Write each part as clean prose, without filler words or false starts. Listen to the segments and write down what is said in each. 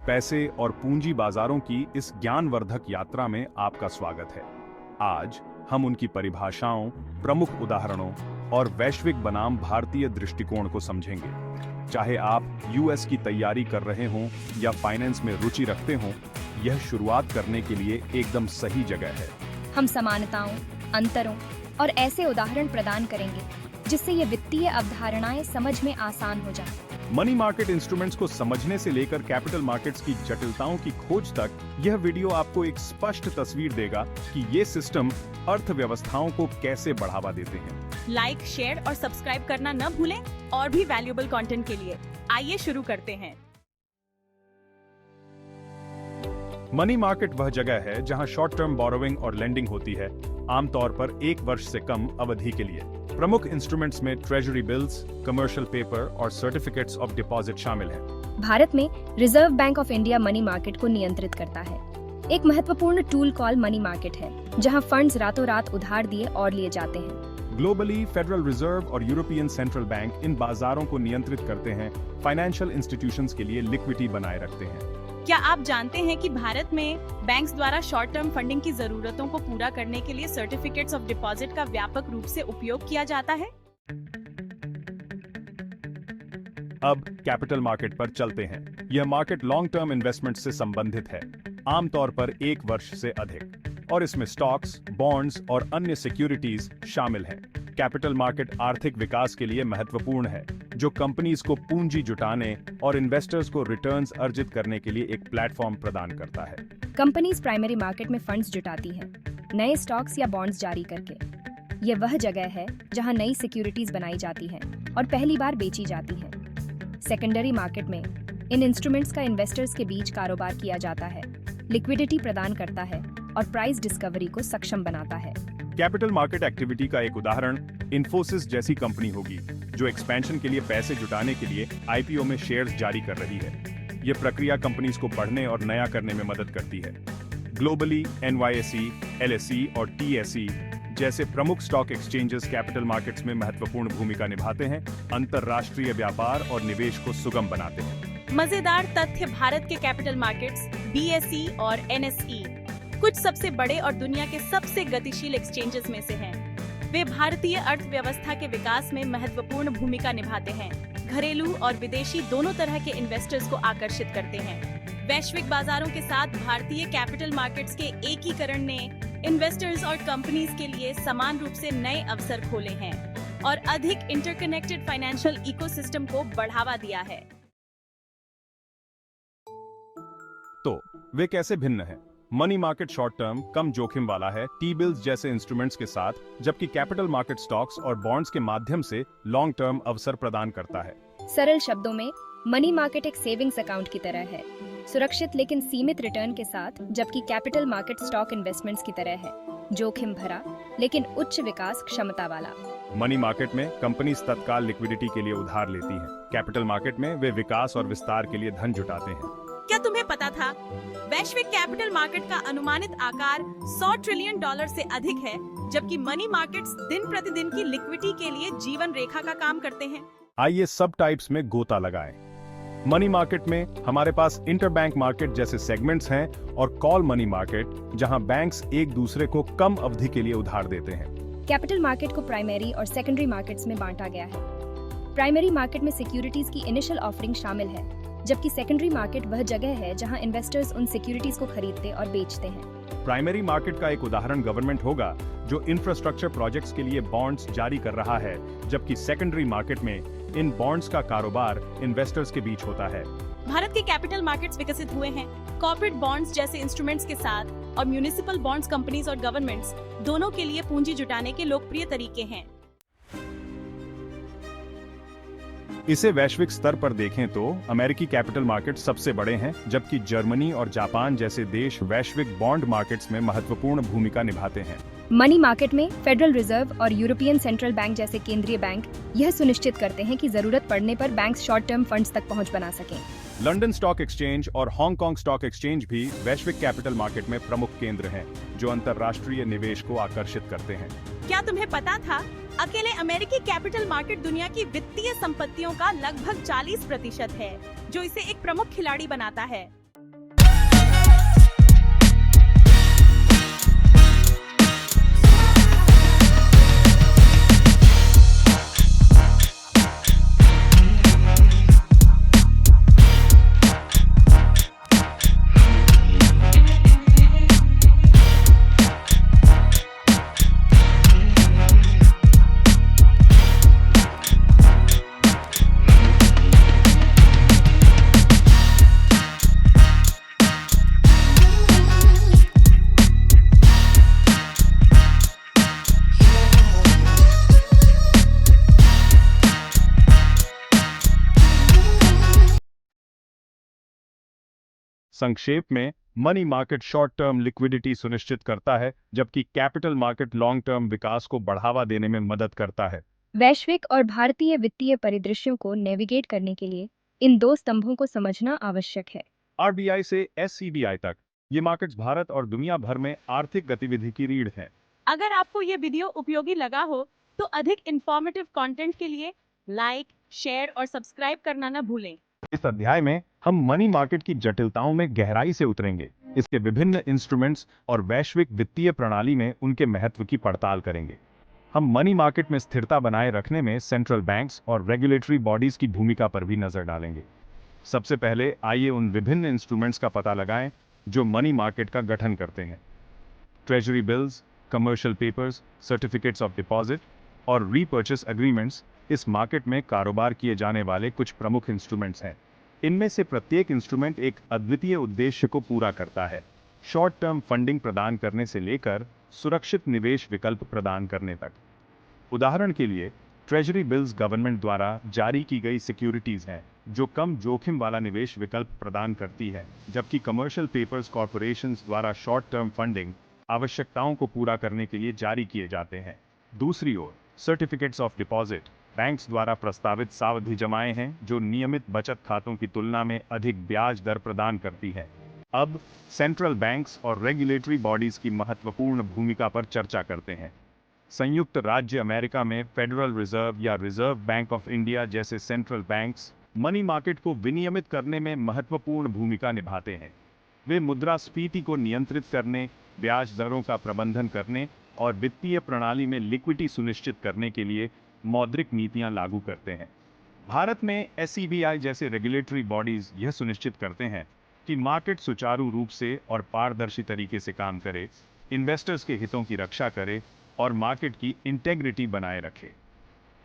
पैसे और पूंजी बाजारों की इस ज्ञानवर्धक यात्रा में आपका स्वागत है। आज हम उनकी परिभाषाओं, प्रमुख उदाहरणों और वैश्विक बनाम भारतीय दृष्टिकोण को समझेंगे। चाहे आप यूएस की तैयारी कर रहे हों या फाइनेंस में रुचि रखते हों, यह शुरुआत करने के लिए एकदम सही जगह है। हम समानताओं, अंतरों और ऐसे उदाहरण प्रदान करेंगे जिससे ये वित्तीय अवधारणाएं समझ में आसान हो जाए। मनी मार्केट इंस्ट्रूमेंट्स को समझने से लेकर कैपिटल मार्केट्स की जटिलताओं की खोज तक, यह वीडियो आपको एक स्पष्ट तस्वीर देगा कि ये सिस्टम अर्थव्यवस्थाओं को कैसे बढ़ावा देते हैं। लाइक, शेयर और सब्सक्राइब करना न भूलें और भी वैल्यूएबल कंटेंट के लिए। आइए शुरू करते हैं। मनी मार्केट वह जगह है जहां शॉर्ट टर्म बोरोविंग और लेंडिंग होती है, आमतौर पर 1 वर्ष से कम अवधि के लिए। प्रमुख इंस्ट्रूमेंट्स में ट्रेजरी बिल्स, कमर्शियल पेपर और सर्टिफिकेट्स ऑफ डिपॉजिट शामिल हैं। भारत में reserve bank of India money market को नियंत्रित करता है। एक महत्वपूर्ण टूल कॉल मनी मार्केट है, जहां फंड्स रातों रात उधार दिए और लिए जाते हैं। ग्लोबली फेडरल रिजर्व और यूरोपियन सेंट्रल बैंक इन बाजारों को नियंत्रित करते हैं, फाइनेंशियल इंस्टीट्यूशंस के लिए लिक्विडिटी बनाए रखते हैं। क्या आप जानते हैं कि भारत में बैंक्स द्वारा शॉर्ट टर्म फंडिंग की जरूरतों को पूरा करने के लिए सर्टिफिकेट्स ऑफ डिपॉजिट का व्यापक रूप से उपयोग किया जाता है? अब कैपिटल मार्केट पर चलते हैं। यह मार्केट लॉन्ग टर्म इन्वेस्टमेंट से संबंधित है, आमतौर पर 1 वर्ष से अधिक, और इसमें स्टॉक्स, बॉन्ड्स और अन्य सिक्योरिटीज शामिल हैं। कैपिटल मार्केट आर्थिक विकास के लिए महत्वपूर्ण है, जो कंपनीज को पूंजी जुटाने और इन्वेस्टर्स को रिटर्न्स अर्जित करने के लिए एक प्लेटफॉर्म प्रदान करता है। कंपनीज प्राइमरी मार्केट में फंड्स जुटाती हैं, नए स्टॉक्स या बॉन्ड्स जारी करके। ये वह जगह है जहां नई सिक्योरिटीज बनाई जाती हैं और पहली बार बेची जाती हैं। सेकेंडरी मार्केट में इन इंस्ट्रूमेंट्स का इन्वेस्टर्स के बीच कारोबार किया जाता है, लिक्विडिटी प्रदान करता है और प्राइस डिस्कवरी को सक्षम बनाता है। कैपिटल मार्केट एक्टिविटी का एक उदाहरण इन्फोसिस जैसी कंपनी होगी, जो एक्सपेंशन के लिए पैसे जुटाने के लिए आईपीओ में शेयर्स जारी कर रही है। यह प्रक्रिया कंपनीज को बढ़ने और नया करने में मदद करती है। ग्लोबली एनवाईएसई, एलएसई और टीएसई जैसे प्रमुख स्टॉक एक्सचेंजेस कैपिटल मार्केट्स में महत्वपूर्ण भूमिका निभाते हैं, अंतरराष्ट्रीय व्यापार और निवेश को सुगम बनाते हैं। मजेदार तथ्य भारत के कैपिटल मार्केट्स बीएसई और एनएसई कुछ सबसे बड़े और दुनिया के सबसे गतिशील एक्सचेंजेस में से हैं। वे भारतीय अर्थव्यवस्था के विकास में महत्वपूर्ण भूमिका निभाते हैं, घरेलू और विदेशी दोनों तरह के इन्वेस्टर्स को आकर्षित करते हैं। वैश्विक बाजारों के साथ भारतीय कैपिटल मार्केट्स के एकीकरण ने इन्वेस्टर्स और कंपनीज के लिए समान रूप से नए अवसर खोले हैं और अधिक इंटरकनेक्टेड फाइनेंशियल इकोसिस्टम को बढ़ावा दिया है। तो वे कैसे भिन्न हैं? मनी मार्केट शॉर्ट टर्म, कम जोखिम वाला है, टी बिल्स जैसे इंस्ट्रूमेंट्स के साथ, जबकि कैपिटल मार्केट स्टॉक्स और बॉन्ड्स के माध्यम से लॉन्ग टर्म अवसर प्रदान करता है। सरल शब्दों में, मनी मार्केट एक सेविंग्स अकाउंट की तरह है, सुरक्षित लेकिन सीमित रिटर्न के साथ, जबकि कैपिटल मार्केट स्टॉक इन्वेस्टमेंट्स की तरह है, जोखिम भरा लेकिन उच्च विकास क्षमता वाला। मनी मार्केट में कंपनीज तत्काल लिक्विडिटी के लिए उधार लेती हैं। कैपिटल मार्केट में वे विकास और विस्तार के लिए धन जुटाते हैं। क्या तुम्हें पता था वैश्विक कैपिटल मार्केट का अनुमानित आकार $100 ट्रिलियन से अधिक है, जबकि मनी मार्केट्स दिन प्रतिदिन की लिक्विडिटी के लिए जीवन रेखा का काम करते हैं। आइए सब टाइप्स में गोता लगाएं। मनी मार्केट में हमारे पास इंटरबैंक मार्केट जैसे सेगमेंट्स हैं और कॉल मनी मार्केट, जहां बैंक्स एक दूसरे को कम अवधि के लिए उधार देते हैं। कैपिटल मार्केट को प्राइमरी और सेकेंडरी मार्केट्स में बांटा गया है। प्राइमरी मार्केट में सिक्योरिटीज की इनिशियल ऑफरिंग शामिल है, जबकि सेकेंडरी मार्केट वह जगह है जहां इन्वेस्टर्स उन सिक्योरिटीज को खरीदते और बेचते हैं। प्राइमरी मार्केट का एक उदाहरण गवर्नमेंट होगा, जो इंफ्रास्ट्रक्चर प्रोजेक्ट्स के लिए बॉन्ड्स जारी कर रहा है, जबकि सेकेंडरी मार्केट में इन बॉन्ड्स का कारोबार इन्वेस्टर्स के बीच होता है। भारत के कैपिटल मार्केट्स विकसित हुए हैं कॉर्पोरेट बॉन्ड्स जैसे इंस्ट्रूमेंट्स के साथ, और म्यूनिसिपल बॉन्ड्स कंपनीज और गवर्नमेंट्स दोनों के लिए पूंजी जुटाने के लोकप्रिय तरीके हैं। इसे वैश्विक स्तर पर देखें तो अमेरिकी कैपिटल मार्केट सबसे बड़े हैं, जबकि जर्मनी और जापान जैसे देश वैश्विक बॉन्ड मार्केट्स में महत्वपूर्ण भूमिका निभाते हैं। मनी मार्केट में फेडरल रिजर्व और यूरोपियन सेंट्रल बैंक जैसे केंद्रीय बैंक यह सुनिश्चित करते हैं कि जरूरत पड़ने पर बैंक शॉर्ट टर्म फंड्स तक पहुंच बना सकें। लंदन स्टॉक एक्सचेंज और हांगकांग स्टॉक एक्सचेंज भी वैश्विक कैपिटल मार्केट में प्रमुख केंद्र हैं, जो अंतर्राष्ट्रीय निवेश को आकर्षित करते हैं। क्या तुम्हें पता था अकेले अमेरिकी कैपिटल मार्केट दुनिया की वित्तीय संपत्तियों का लगभग 40% है, जो इसे एक प्रमुख खिलाड़ी बनाता है। संक्षेप में, money market short term liquidity सुनिश्चित करता है, जबकि कैपिटल मार्केट लॉन्ग टर्म विकास को बढ़ावा देने में मदद करता है। वैश्विक और भारतीय वित्तीय परिदृश्यों को नेविगेट करने के लिए इन दो स्तंभों को समझना आवश्यक है। आरबीआई से एससीबीआई तक, ये मार्केट्स भारत और दुनिया भर में आर्थिक गतिविधि की रीढ़ हैं। अगर आपको ये वीडियो उपयोगी लगा हो तो अधिक इंफॉर्मेटिव कंटेंट के लिए लाइक, शेयर और सब्सक्राइब करना न भूलें। इस अध्याय में हम मनी मार्केट की जटिलताओं में गहराई से उतरेंगे, इसके विभिन्न इंस्ट्रूमेंट्स और वैश्विक वित्तीय प्रणाली में उनके महत्व की पड़ताल करेंगे। हम मनी मार्केट में स्थिरता बनाए रखने में सेंट्रल बैंक्स और रेगुलेटरी बॉडीज की भूमिका पर भी नजर डालेंगे। सबसे पहले आइए उन विभिन्न इंस्ट्रूमेंट्स का पता लगाएं जो मनी मार्केट का गठन करते हैं। Treasury bills, commercial papers, certificates of deposit और रीपर्चेस एग्रीमेंट्स इस मार्केट में कारोबार किए जाने वाले कुछ प्रमुख इंस्ट्रूमेंट्स हैं। इनमें से प्रत्येक इंस्ट्रूमेंट एक अद्वितीय उद्देश्य को पूरा करता है, शॉर्ट टर्म फंडिंग प्रदान करने से लेकर सुरक्षित निवेश विकल्प प्रदान करने तक। उदाहरण के लिए, ट्रेजरी बिल्स गवर्नमेंट द्वारा जारी की गई सिक्योरिटीज हैं जो कम जोखिम वाला निवेश विकल्प प्रदान करती है, जबकि कमर्शियल पेपर्स कॉरपोरेशंस द्वारा शॉर्ट टर्म फंडिंग आवश्यकताओं को पूरा करने के लिए जारी किए जाते हैं। दूसरी ओर, सर्टिफिकेट्स ऑफ डिपॉजिट बैंक्स द्वारा प्रस्तावित सावधि जमाएं हैं जो नियमित बचत खातों की तुलना में अधिक ब्याज दर प्रदान करती है। अब सेंट्रल बैंक्स और रेगुलेटरी बॉडीज की महत्वपूर्ण भूमिका पर चर्चा करते हैं। संयुक्त राज्य अमेरिका में फेडरल रिजर्व या रिजर्व बैंक ऑफ इंडिया जैसे सेंट्रल बैंक्स मनी मार्केट को विनियमित करने में महत्वपूर्ण भूमिका निभाते हैं। वे मुद्रास्फीति को नियंत्रित करने, ब्याज दरों का प्रबंधन करने और वित्तीय प्रणाली में लिक्विडिटी सुनिश्चित करने के लिए मौद्रिक नीतियां लागू करते हैं। भारत में एससीबीआई जैसे रेगुलेटरी बॉडीज यह सुनिश्चित करते हैं कि मार्केट सुचारू रूप से और पारदर्शी तरीके से काम करे, इन्वेस्टर्स के हितों की रक्षा करे और मार्केट की इंटेग्रिटी बनाए रखे।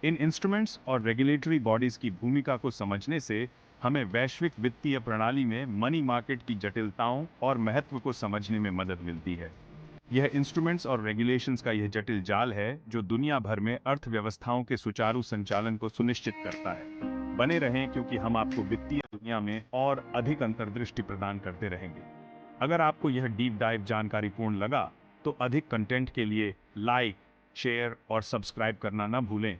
इन इंस्ट्रूमेंट्स और रेगुलेटरी बॉडीज की भूमिका को समझने से हमें वैश्विक वित्तीय प्रणाली में मनी मार्केट की जटिलताओं और महत्व को समझने में मदद मिलती है। यह इंस्ट्रूमेंट्स और रेगुलेशंस का यह जटिल जाल है जो दुनिया भर में अर्थव्यवस्थाओं के सुचारू संचालन को सुनिश्चित करता है। बने रहें क्योंकि हम आपको वित्तीय दुनिया में और अधिक अंतर्दृष्टि प्रदान करते रहेंगे। अगर आपको यह डीप डाइव जानकारीपूर्ण लगा तो अधिक कंटेंट के लिए लाइक, शेयर और सब्सक्राइब करना न भूलें,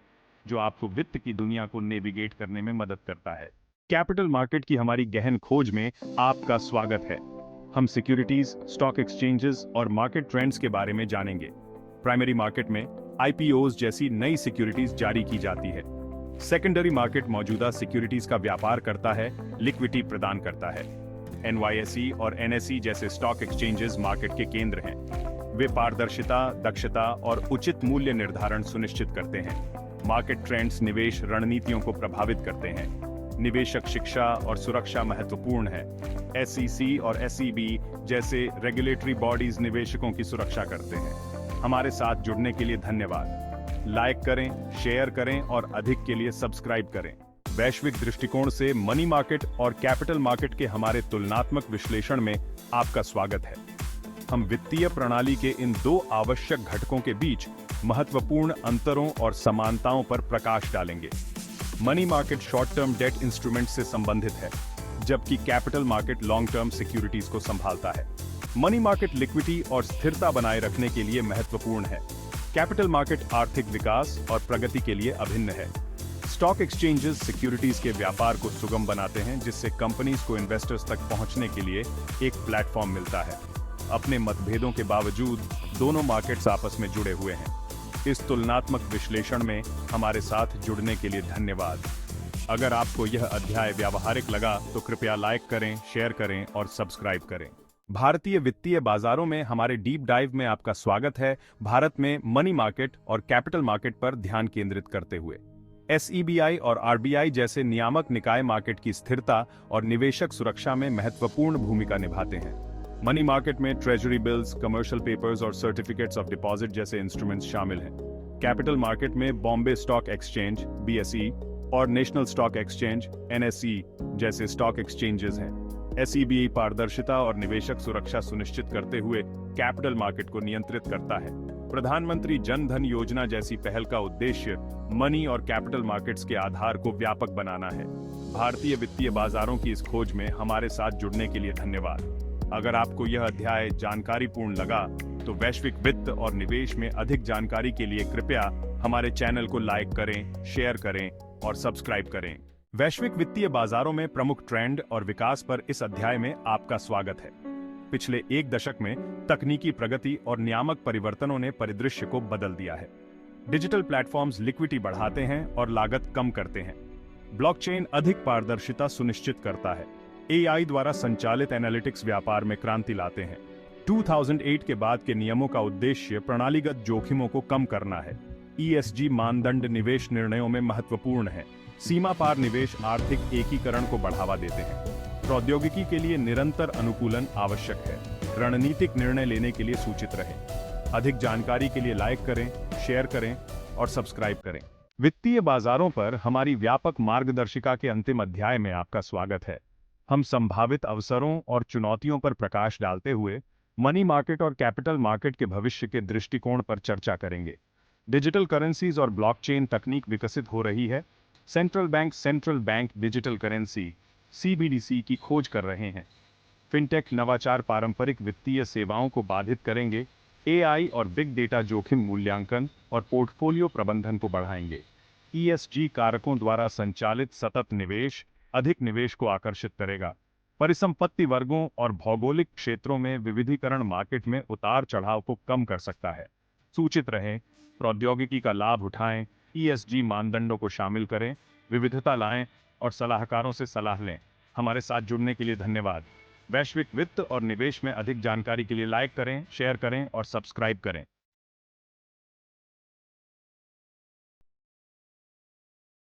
जो आपको वित्त की दुनिया को नेविगेट करने में मदद करता है। कैपिटल मार्केट की हमारी गहन खोज में आपका स्वागत है। हम सिक्योरिटीज, स्टॉक एक्सचेंजेस और मार्केट ट्रेंड्स के बारे में जानेंगे। प्राइमरी मार्केट में आईपीओज जैसी नई सिक्योरिटीज जारी की जाती है। सेकेंडरी मार्केट मौजूदा सिक्योरिटीज का व्यापार करता है, लिक्विडिटी प्रदान करता है। एनवाईएसई और एनएसई जैसे स्टॉक एक्सचेंजेस मार्केट के केंद्र हैं। वे पारदर्शिता, दक्षता और उचित मूल्य निर्धारण सुनिश्चित करते हैं। मार्केट ट्रेंड्स निवेश रणनीतियों को प्रभावित करते हैं। निवेशक शिक्षा और सुरक्षा महत्वपूर्ण है। एसईसी और एसईबी जैसे रेगुलेटरी बॉडीज निवेशकों की सुरक्षा करते हैं। हमारे साथ जुड़ने के लिए धन्यवाद। लाइक करें, शेयर करें और अधिक के लिए सब्सक्राइब करें। वैश्विक दृष्टिकोण से मनी मार्केट और कैपिटल मार्केट के हमारे तुलनात्मक विश्लेषण में आपका स्वागत है। हम वित्तीय प्रणाली के इन दो आवश्यक घटकों के बीच महत्वपूर्ण अंतरों और समानताओं पर प्रकाश डालेंगे। Money market short term debt instrument से संबंधित है, जबकि capital market long term securities को संभालता है। मनी मार्केट लिक्विडिटी और स्थिरता बनाए रखने के लिए महत्वपूर्ण है। कैपिटल मार्केट आर्थिक विकास और प्रगति के लिए अभिन्न है। स्टॉक एक्सचेंजेस सिक्योरिटीज के व्यापार को सुगम बनाते हैं, जिससे कंपनीज को इन्वेस्टर्स तक पहुंचने के लिए एक प्लेटफॉर्म मिलता है। अपने मतभेदों के बावजूद दोनों मार्केट्स आपस में जुड़े हुए हैं। इस तुलनात्मक विश्लेषण में हमारे साथ जुड़ने के लिए धन्यवाद। अगर आपको यह अध्याय व्यावहारिक लगा तो कृपया लाइक करें, शेयर करें और सब्सक्राइब करें। भारतीय वित्तीय बाजारों में हमारे डीप डाइव में आपका स्वागत है। भारत में मनी मार्केट और कैपिटल मार्केट पर ध्यान केंद्रित करते हुए एसईबीआई और आरबीआई जैसे नियामक निकाय मार्केट की स्थिरता और निवेशक सुरक्षा में महत्वपूर्ण भूमिका निभाते हैं। मनी मार्केट में ट्रेजरी बिल्स, कमर्शियल पेपर्स और सर्टिफिकेट्स ऑफ डिपॉजिट जैसे इंस्ट्रूमेंट्स शामिल हैं। कैपिटल मार्केट में बॉम्बे स्टॉक एक्सचेंज (बीएसई) और नेशनल स्टॉक एक्सचेंज (एनएसई) जैसे स्टॉक एक्सचेंजेस हैं। एसईबी पारदर्शिता और निवेशक सुरक्षा सुनिश्चित करते हुए कैपिटल मार्केट को नियंत्रित करता है। प्रधानमंत्री जन धन योजना जैसी पहल का उद्देश्य मनी और कैपिटल मार्केट्स के आधार को व्यापक बनाना है। भारतीय वित्तीय बाजारों की इस खोज में हमारे साथ जुड़ने के लिए धन्यवाद। अगर आपको यह अध्याय जानकारीपूर्ण लगा तो वैश्विक वित्त और निवेश में अधिक जानकारी के लिए कृपया हमारे चैनल को लाइक करें, शेयर करें और सब्सक्राइब करें। वैश्विक वित्तीय बाजारों में प्रमुख ट्रेंड और विकास पर इस अध्याय में आपका स्वागत है। पिछले एक दशक में तकनीकी प्रगति और नियामक परिवर्तनों ने परिदृश्य को बदल दिया है। डिजिटल प्लेटफॉर्म्स लिक्विडिटी बढ़ाते हैं और लागत कम करते हैं। ब्लॉकचेन अधिक पारदर्शिता सुनिश्चित करता है। AI द्वारा संचालित एनालिटिक्स व्यापार में क्रांति लाते हैं। 2008 के बाद के नियमों का उद्देश्य प्रणालीगत जोखिमों को कम करना है। ESG मानदंड निवेश निर्णयों में महत्वपूर्ण है। सीमा पार निवेश आर्थिक एकीकरण को बढ़ावा देते हैं। प्रौद्योगिकी के लिए निरंतर अनुकूलन आवश्यक है। रणनीतिक निर्णय लेने के लिए सूचित रहें। अधिक जानकारी के लिए लाइक करें, शेयर करें और सब्सक्राइब करें। वित्तीय बाजारों पर हमारी व्यापक मार्गदर्शिका के अंतिम अध्याय में आपका स्वागत है। हम संभावित अवसरों और चुनौतियों पर प्रकाश डालते हुए मनी मार्केट और कैपिटल मार्केट के भविष्य के दृष्टिकोण पर चर्चा करेंगे। डिजिटल करेंसीज और ब्लॉकचेन तकनीक विकसित हो रही है। Central bank digital currency CBDC की खोज कर रहे हैं। फिनटेक नवाचार पारंपरिक वित्तीय सेवाओं को बाधित करेंगे। AI और बिग डेटा जोखिम मूल्यांकन और पोर्टफोलियो प्रबंधन को बढ़ाएंगे। ESG कारकों द्वारा संचालित सतत निवेश अधिक निवेश को आकर्षित करेगा। परिसंपत्ति वर्गों और भौगोलिक क्षेत्रों में विविधीकरण मार्केट में उतार चढ़ाव को कम कर सकता है। सूचित रहें, प्रौद्योगिकी का लाभ उठाएं, ESG मानदंडों को शामिल करें, विविधता लाएं और सलाहकारों से सलाह लें। हमारे साथ जुड़ने के लिए धन्यवाद। वैश्विक वित्त और निवेश में अधिक जानकारी के लिए लाइक करें, शेयर करें और सब्सक्राइब करें।